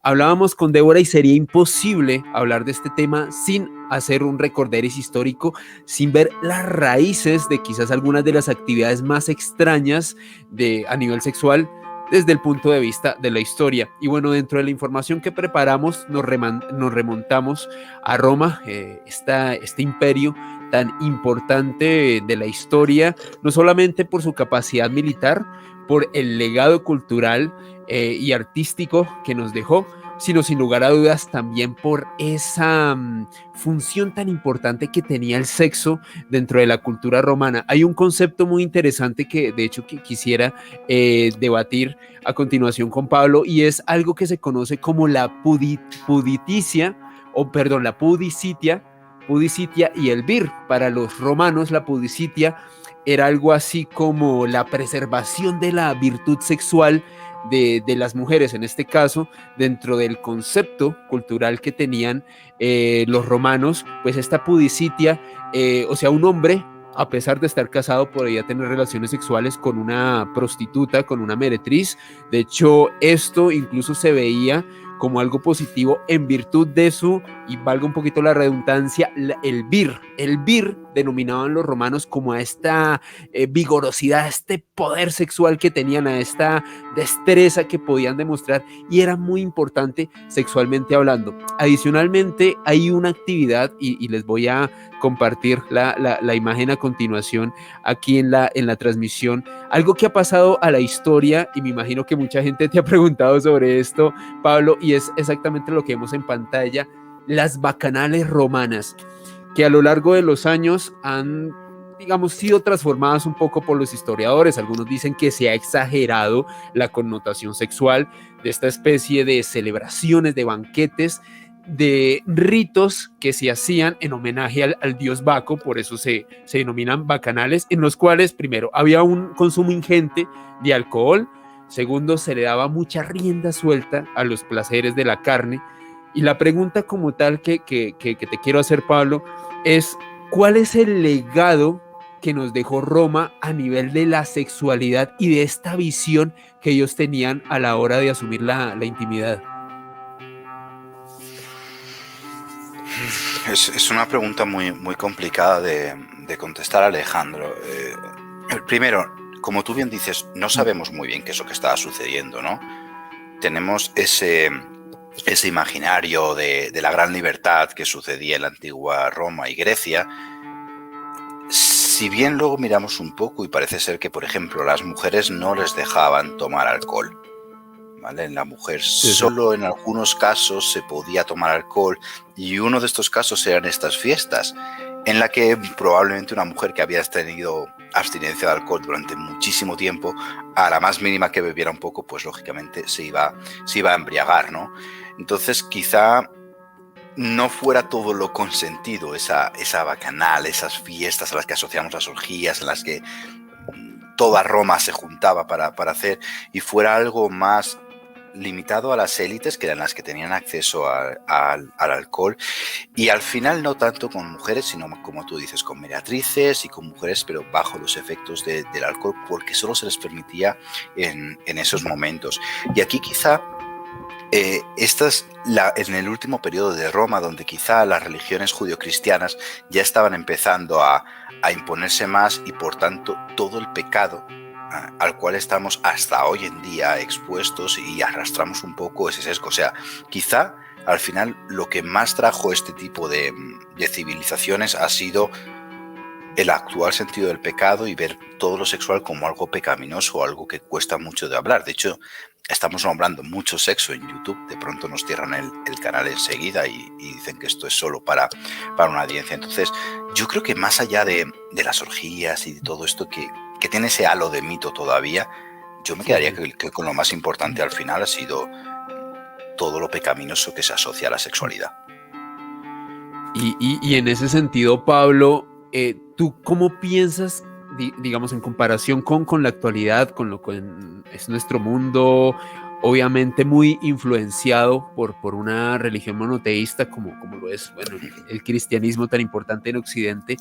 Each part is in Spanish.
Hablábamos con Débora y sería imposible hablar de este tema sin hacer un recorderis histórico, sin ver las raíces de quizás algunas de las actividades más extrañas a nivel sexual desde el punto de vista de la historia. Y bueno, dentro de la información que preparamos nos remontamos a Roma, este imperio tan importante de la historia, no solamente por su capacidad militar, por el legado cultural y artístico que nos dejó, sino sin lugar a dudas también por esa función tan importante que tenía el sexo dentro de la cultura romana. Hay un concepto muy interesante que de hecho que quisiera debatir a continuación con Pablo, y es algo que se conoce como la pudicitia, o perdón, la pudicitia y el vir. Para los romanos la pudicitia era algo así como la preservación de la virtud sexual de las mujeres, en este caso, dentro del concepto cultural que tenían los romanos, pues esta pudicitia, o sea, un hombre, a pesar de estar casado, podría tener relaciones sexuales con una prostituta, con una meretriz. De hecho, esto incluso se veía como algo positivo en virtud de su, y valga un poquito la redundancia, el vir. El vir denominaban los romanos como a esta vigorosidad, a este poder sexual que tenían, a esta destreza que podían demostrar, y era muy importante sexualmente hablando. Adicionalmente, hay una actividad, y les voy a compartir la imagen a continuación aquí en la transmisión, algo que ha pasado a la historia, y me imagino que mucha gente te ha preguntado sobre esto, Pablo, y es exactamente lo que vemos en pantalla: las bacanales romanas, que a lo largo de los años han, digamos, sido transformadas un poco por los historiadores. Algunos dicen que se ha exagerado la connotación sexual de esta especie de celebraciones, de banquetes, de ritos que se hacían en homenaje al dios Baco. Por eso se denominan bacanales, en los cuales primero había un consumo ingente de alcohol, segundo se le daba mucha rienda suelta a los placeres de la carne. Y la pregunta como tal que te quiero hacer, Pablo, es: ¿cuál es el legado que nos dejó Roma a nivel de la sexualidad y de esta visión que ellos tenían a la hora de asumir la intimidad? Es una pregunta muy complicada de contestar, Alejandro. Primero, como tú bien dices, no sabemos muy bien qué es lo que estaba sucediendo, ¿no? Tenemos ese imaginario de la gran libertad que sucedía en la antigua Roma y Grecia. Si bien luego miramos un poco y parece ser que, por ejemplo, a las mujeres no les dejaban tomar alcohol, ¿vale? En la mujer solo en algunos casos se podía tomar alcohol, y uno de estos casos eran estas fiestas, en la que probablemente una mujer que había tenido abstinencia de alcohol durante muchísimo tiempo, a la más mínima que bebiera un poco, pues lógicamente se iba a embriagar, ¿no? Entonces quizá no fuera todo lo consentido, esa bacanal, esas fiestas a las que asociamos las orgías, en las que toda Roma se juntaba para hacer, y fuera algo más limitado a las élites, que eran las que tenían acceso al alcohol, y al final no tanto con mujeres, sino, como tú dices, con meretrices y con mujeres, pero bajo los efectos del alcohol, porque solo se les permitía en esos momentos. Y aquí quizá esta es en el último periodo de Roma, donde quizá las religiones judio-cristianas ya estaban empezando a imponerse más, y por tanto todo el pecado al cual estamos hasta hoy en día expuestos y arrastramos un poco ese sesgo. O sea, quizá al final lo que más trajo este tipo de civilizaciones ha sido el actual sentido del pecado y ver todo lo sexual como algo pecaminoso o algo que cuesta mucho de hablar. De hecho, estamos nombrando mucho sexo en YouTube, de pronto nos cierran el canal enseguida y dicen que esto es solo para una audiencia. Entonces, yo creo que más allá de las orgías y de todo esto que tiene ese halo de mito todavía, yo me quedaría que con lo más importante al final ha sido todo lo pecaminoso que se asocia a la sexualidad. Y en ese sentido, Pablo, ¿tú cómo piensas, digamos, en comparación con la actualidad, con lo que es nuestro mundo, obviamente muy influenciado por una religión monoteísta como lo es, bueno, el cristianismo tan importante en Occidente?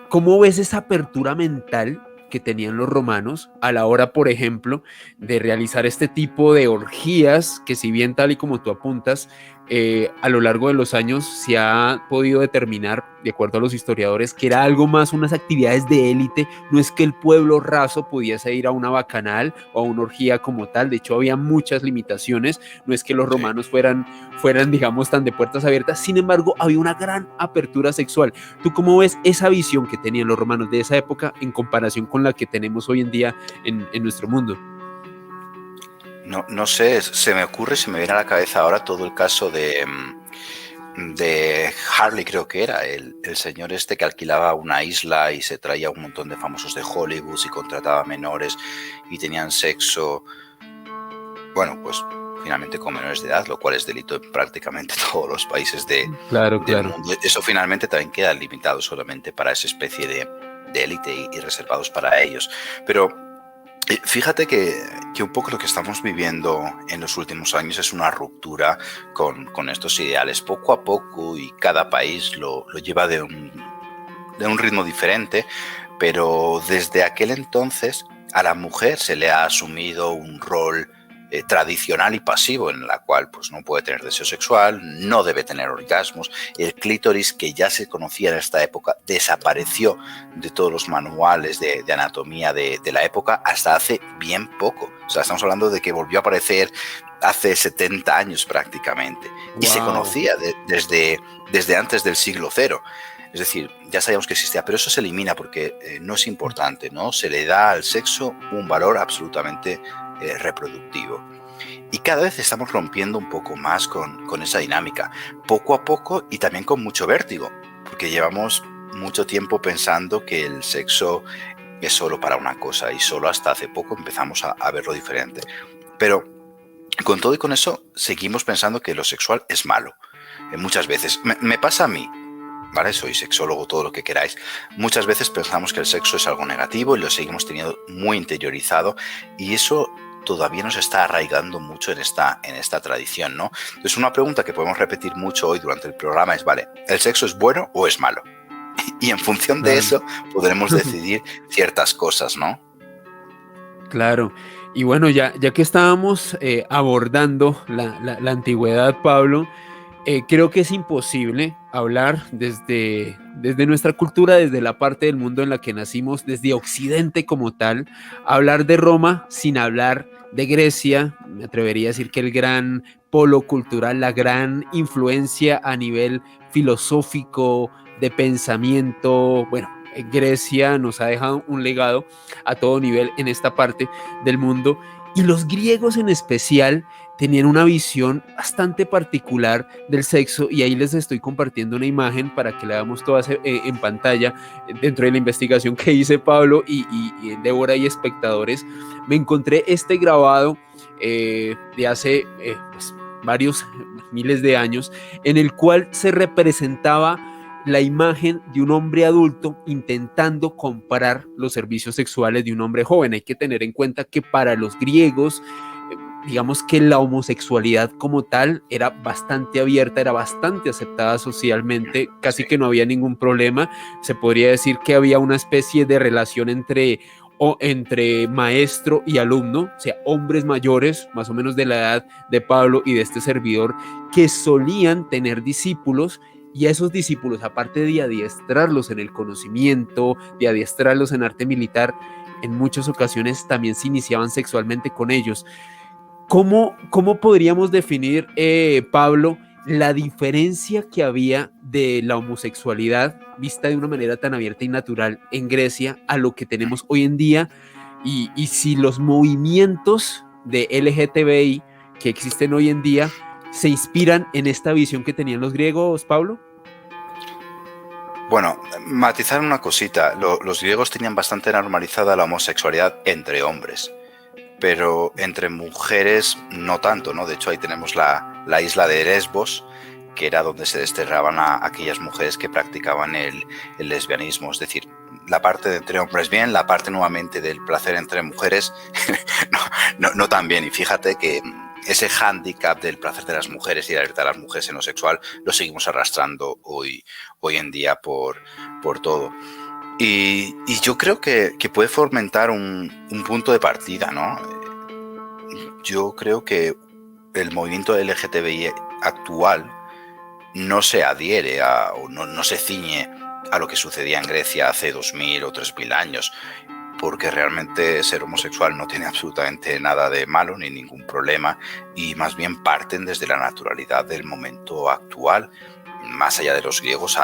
¿Cómo ves esa apertura mental que tenían los romanos a la hora, por ejemplo, de realizar este tipo de orgías, que si bien tal y como tú apuntas, a lo largo de los años se ha podido determinar, de acuerdo a los historiadores, que era algo más unas actividades de élite. No es que el pueblo raso pudiese ir a una bacanal o a una orgía como tal. De hecho, había muchas limitaciones. No es que los romanos fueran, digamos, tan de puertas abiertas. Sin embargo, había una gran apertura sexual. ¿Tú cómo ves esa visión que tenían los romanos de esa época en comparación con la que tenemos hoy en día en nuestro mundo? No sé, se me viene a la cabeza ahora todo el caso de Harley, creo que era, el señor este que alquilaba una isla y se traía un montón de famosos de Hollywood y contrataba menores y tenían sexo, bueno, pues finalmente con menores de edad, lo cual es delito en prácticamente todos los países Claro, del claro. mundo. Eso finalmente también queda limitado solamente para esa especie de élite y reservados para ellos. Pero fíjate que un poco lo que estamos viviendo en los últimos años es una ruptura con estos ideales. Poco a poco, y cada país lo lleva de un ritmo diferente, pero desde aquel entonces a la mujer se le ha asumido un rol tradicional y pasivo, en la cual pues no puede tener deseo sexual, no debe tener orgasmos. El clítoris, que ya se conocía en esta época, desapareció de todos los manuales de anatomía de la época hasta hace bien poco. O sea, estamos hablando de que volvió a aparecer hace 70 años prácticamente, y se Wow. conocía desde antes del siglo cero. Es decir, ya sabíamos que existía, pero eso se elimina porque no es importante, ¿no? Se le da al sexo un valor absolutamente reproductivo. Y cada vez estamos rompiendo un poco más con esa dinámica, poco a poco, y también con mucho vértigo, porque llevamos mucho tiempo pensando que el sexo es solo para una cosa, y solo hasta hace poco empezamos a verlo diferente. Pero con todo y con eso, seguimos pensando que lo sexual es malo. Muchas veces, me pasa a mí, ¿vale? Soy sexólogo, todo lo que queráis. Muchas veces pensamos que el sexo es algo negativo y lo seguimos teniendo muy interiorizado, y eso todavía nos está arraigando mucho en esta tradición, ¿no? Entonces, una pregunta que podemos repetir mucho hoy durante el programa es, vale, ¿el sexo es bueno o es malo? Y en función de Claro. eso podremos decidir ciertas cosas, ¿no? Claro. Y bueno, ya que estábamos abordando la antigüedad, Pablo, creo que es imposible hablar desde nuestra cultura, desde la parte del mundo en la que nacimos, desde Occidente como tal, hablar de Roma sin hablar de Grecia. Me atrevería a decir que el gran polo cultural, la gran influencia a nivel filosófico, de pensamiento, bueno, Grecia nos ha dejado un legado a todo nivel en esta parte del mundo, y los griegos en especial tenían una visión bastante particular del sexo, y ahí les estoy compartiendo una imagen para que la veamos todas en pantalla dentro de la investigación que hice, Pablo y Débora y espectadores. Me encontré este grabado de hace pues, varios miles de años, en el cual se representaba la imagen de un hombre adulto intentando comprar los servicios sexuales de un hombre joven. Hay que tener en cuenta que para los griegos, digamos que la homosexualidad como tal era bastante abierta, era bastante aceptada socialmente, casi Sí. que no había ningún problema. Se podría decir que había una especie de relación entre maestro y alumno, o sea, hombres mayores, más o menos de la edad de Pablo y de este servidor, que solían tener discípulos, y a esos discípulos, aparte de adiestrarlos en el conocimiento, de adiestrarlos en arte militar, en muchas ocasiones también se iniciaban sexualmente con ellos. ¿Cómo podríamos definir, Pablo, la diferencia que había de la homosexualidad vista de una manera tan abierta y natural en Grecia a lo que tenemos hoy en día? Y si los movimientos de LGTBI que existen hoy en día se inspiran en esta visión que tenían los griegos, Pablo. Bueno, matizar una cosita. Los griegos tenían bastante normalizada la homosexualidad entre hombres, pero entre mujeres no tanto, ¿no? De hecho, ahí tenemos la isla de Lesbos, que era donde se desterraban a aquellas mujeres que practicaban el lesbianismo. Es decir, la parte de entre hombres bien, la parte nuevamente del placer entre mujeres no tan bien. Y fíjate que ese hándicap del placer de las mujeres y la libertad de las mujeres en lo sexual lo seguimos arrastrando hoy en día por todo. Y yo creo que puede fomentar un punto de partida, ¿no? Yo creo que el movimiento LGTBI actual no se adhiere o no se ciñe a lo que sucedía en Grecia hace 2000 o 3000 años, porque realmente ser homosexual no tiene absolutamente nada de malo ni ningún problema, y más bien parten desde la naturalidad del momento actual. Más allá de los griegos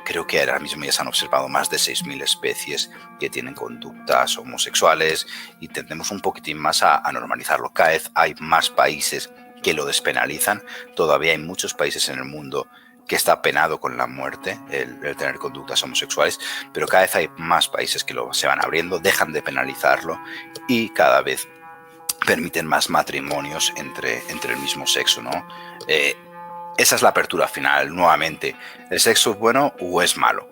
creo que ahora mismo ya se han observado más de 6000 especies que tienen conductas homosexuales, y tendemos un poquitín más a normalizarlo. Cada vez hay más países que lo despenalizan. Todavía hay muchos países en el mundo que está penado con la muerte el tener conductas homosexuales, pero cada vez hay más países que se van abriendo, dejan de penalizarlo y cada vez permiten más matrimonios entre el mismo sexo, ¿no? Esa es la apertura final. Nuevamente, ¿el sexo es bueno o es malo?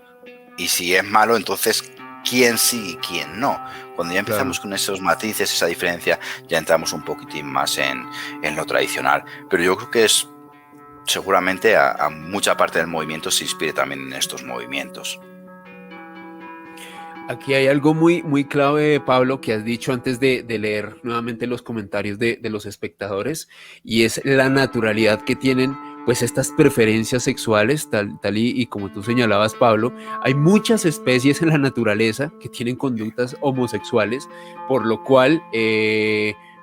Y si es malo, entonces, ¿quién sí y quién no? Cuando ya empezamos con esos matices, esa diferencia, ya entramos un poquitín más en lo tradicional. Pero yo creo que seguramente a mucha parte del movimiento se inspire también en estos movimientos. Aquí hay algo muy, muy clave, Pablo, que has dicho antes de leer nuevamente los comentarios de los espectadores, y es la naturalidad que tienen pues estas preferencias sexuales, tal y como tú señalabas, Pablo. Hay muchas especies en la naturaleza que tienen conductas homosexuales, por lo cual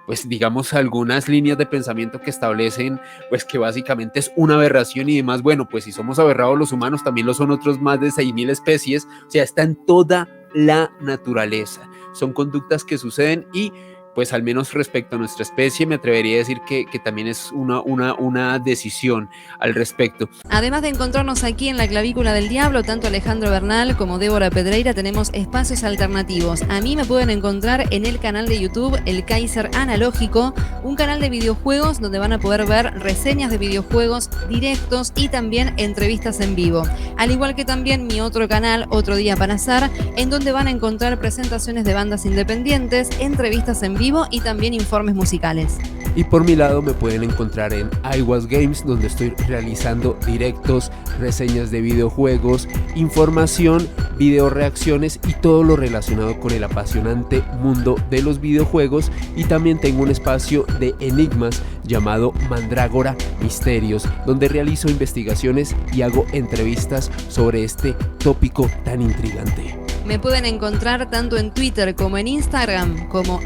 pues digamos algunas líneas de pensamiento que establecen pues que básicamente es una aberración y demás. Bueno, pues si somos aberrados los humanos, también lo son otros más de 6000 especies, o sea, está en toda la naturaleza. Son conductas que suceden y pues al menos respecto a nuestra especie me atrevería a decir que también es una decisión al respecto. Además de encontrarnos aquí en La Clavícula del Diablo, tanto Alejandro Bernal como Débora Pedreira tenemos espacios alternativos. A mí me pueden encontrar en el canal de YouTube El Kaiser Analógico, un canal de videojuegos donde van a poder ver reseñas de videojuegos, directos y también entrevistas en vivo. Al igual que también mi otro canal, Otro Día para Azar, en donde van a encontrar presentaciones de bandas independientes, entrevistas en vivo y también informes musicales. Y por mi lado me pueden encontrar en iWasGames, donde estoy realizando directos, reseñas de videojuegos, información, video reacciones y todo lo relacionado con el apasionante mundo de los videojuegos. Y también tengo un espacio de enigmas llamado Mandrágora Misterios, donde realizo investigaciones y hago entrevistas sobre este tópico tan intrigante. Me pueden encontrar tanto en Twitter como en Instagram como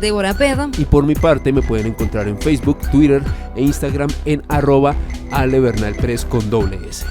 @DéboraPed. Y por mi parte me pueden encontrar en Facebook, Twitter e Instagram en @AleBernalPress con doble S.